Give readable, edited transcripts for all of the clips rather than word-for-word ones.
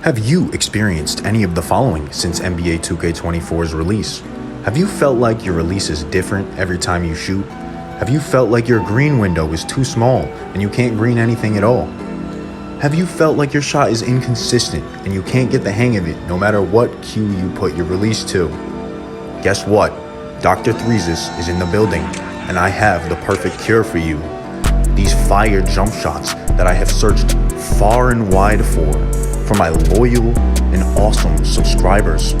Have you experienced any of the following since NBA 2K24's release? Have you felt like your release is different every time you shoot? Have you felt like your green window is too small and you can't green anything at all? Have you felt like your shot is inconsistent and you can't get the hang of it no matter what cue you put your release to? Guess what? Dr. Threesis is in the building and I have the perfect cure for you. These fire jump shots that I have searched far and wide for my loyal and awesome subscribers.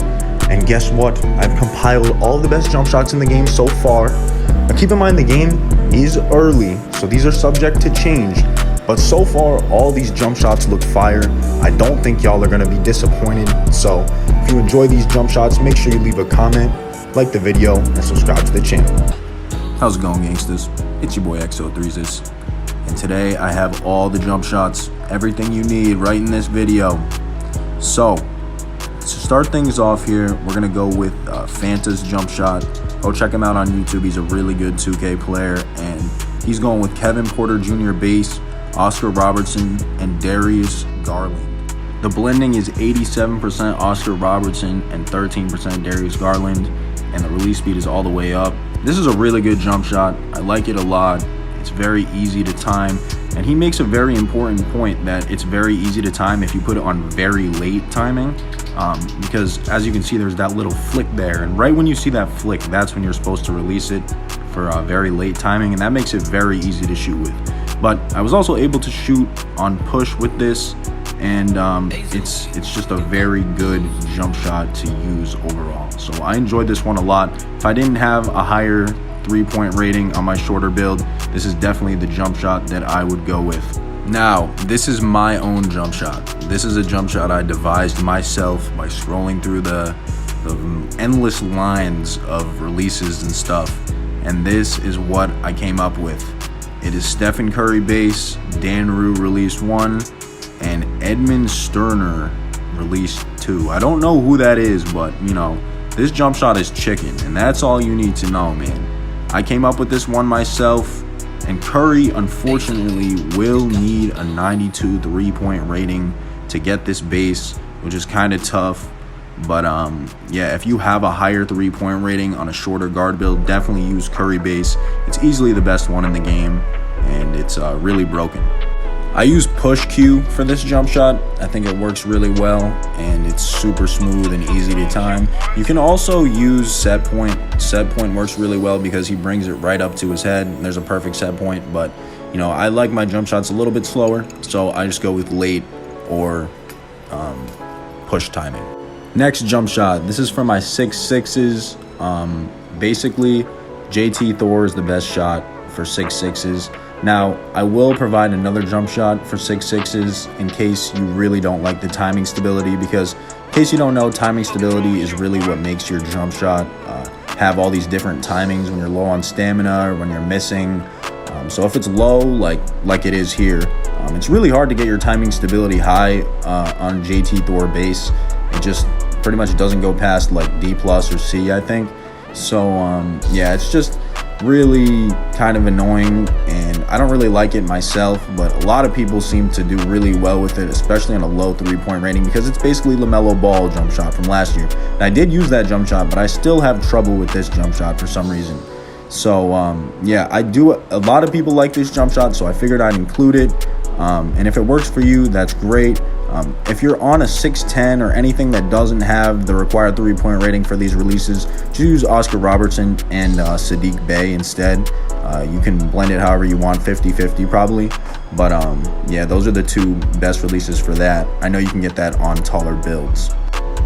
And guess what? I've compiled all the best jump shots in the game so far. Now keep in mind the game is early, so these are subject to change. But so far, all these jump shots look fire. I don't think y'all are gonna be disappointed. So if you enjoy these jump shots, make sure you leave a comment, like the video, and subscribe to the channel. How's it going, gangsters? It's your boy XO3sis. And today I have all the jump shots, everything you need right in this video. So, to start things off here, we're gonna go with Fanta's jump shot. Go check him out on YouTube. He's a really good 2K player, and he's going with Kevin Porter Jr. base, Oscar Robertson, and Darius Garland. The blending is 87% Oscar Robertson and 13% Darius Garland, and the release speed is all the way up. This is a really good jump shot. I like it a lot. It's very easy to time, and he makes a very important point that it's very easy to time if you put it on very late timing, because as you can see, there's that little flick there, and right when you see that flick, that's when you're supposed to release it for very late timing, and that makes it very easy to shoot with. But I was also able to shoot on push with this, and it's just a very good jump shot to use overall. So I enjoyed this one a lot. If I didn't have a higher 3-point rating on my shorter build, this is definitely the jump shot that I would go with. Now, this is my own jump shot. This is a jump shot I devised myself by scrolling through the endless lines of releases and stuff, and this is what I came up with. It is Stephen Curry base, Dan Rue released 1, and Edmund Sterner released 2. I don't know who that is, but you know, this jump shot is chicken, and that's all you need to know, man. I came up with this one myself, and Curry unfortunately will need a 92 3-point rating to get this base, which is kind of tough. But yeah, if you have a higher 3-point rating on a shorter guard build, definitely use Curry base. It's easily the best one in the game, and it's really broken. I use push Q for this jump shot. I think it works really well, and it's super smooth and easy to time. You can also use set point. Set point works really well because he brings it right up to his head, and there's a perfect set point. But you know, I like my jump shots a little bit slower, so I just go with late or push timing. Next jump shot. This is for my 6'6s. Basically, JT Thor is the best shot for 6'6s. Now, I will provide another jump shot for 6'6s in case you really don't like the timing stability, because in case you don't know, timing stability is really what makes your jump shot have all these different timings when you're low on stamina or when you're missing. So if it's low, like it is here, it's really hard to get your timing stability high on JT Thor base. It just pretty much doesn't go past like D+ or C, I think. So yeah, it's just really kind of annoying, and I don't really like it myself, but a lot of people seem to do really well with it, especially on a low 3-point rating, because it's basically LaMelo Ball jump shot from last year. And I did use that jump shot, but I still have trouble with this jump shot for some reason. So yeah, a lot of people like this jump shot, so I figured I'd include it. And if it works for you, that's great. If you're on a 6'10 or anything that doesn't have the required 3-point rating for these releases, just use Oscar Robertson and Sadiq Bey instead. You can blend it however you want, 50-50 probably. But yeah, those are the 2 best releases for that. I know you can get that on taller builds.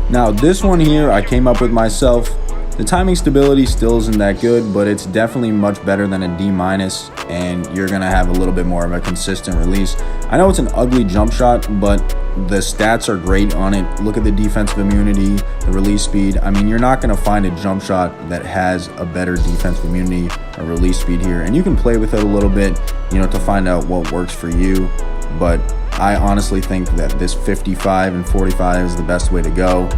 Now, this one here I came up with myself. The timing stability still isn't that good, but it's definitely much better than a D-, and you're gonna have a little bit more of a consistent release. I know it's an ugly jump shot, but the stats are great on it. Look at the defensive immunity, the release speed. I mean, you're not gonna find a jump shot that has a better defensive immunity or release speed here, and you can play with it a little bit, you know, to find out what works for you. But I honestly think that this 55 and 45 is the best way to go.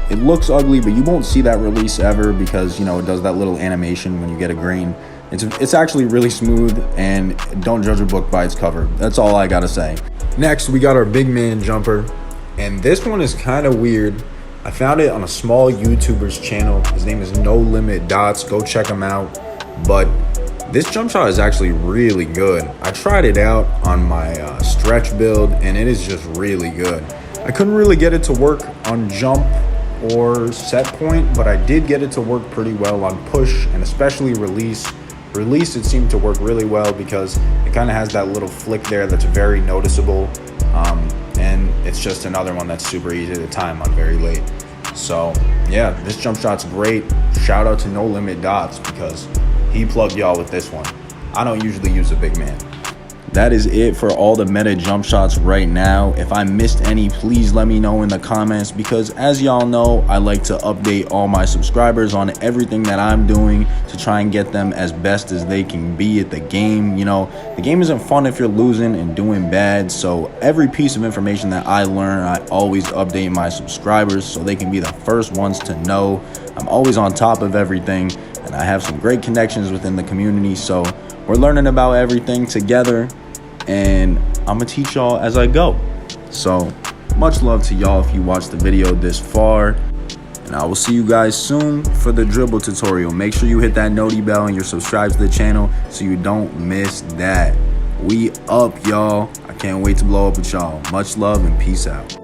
It looks ugly, but you won't see that release ever because, you know, it does that little animation when you get a green. It's actually really smooth, and don't judge a book by its cover. That's all I gotta say. Next, we got our big man jumper, and this one is kind of weird. I found it on a small YouTuber's channel. His name is No Limit Dots. Go check him out. But this jump shot is actually really good. I tried it out on my stretch build, and it is just really good. I couldn't really get it to work on jump or set point, but I did get it to work pretty well on push and especially release. Release, it seemed to work really well because it kind of has that little flick there that's very noticeable, and it's just another one that's super easy to time on very late. So yeah, this jump shot's great. Shout out to No Limit Dots because he plugged y'all with this one. I don't usually use a big man. That is it for all the meta jump shots right now. If I missed any, please let me know in the comments, because as y'all know, I like to update all my subscribers on everything that I'm doing to try and get them as best as they can be at the game. You know, the game isn't fun if you're losing and doing bad, so every piece of information that I learn, I always update my subscribers so they can be the first ones to know. I'm always on top of everything, and I have some great connections within the community, so we're learning about everything together, and I'm gonna teach y'all as I go. So much love to y'all if you watched the video this far, and I will see you guys soon for the dribble tutorial. Make sure you hit that noti bell and you're subscribed to the channel so you don't miss that. We up, y'all. I can't wait to blow up with y'all. Much love and peace out.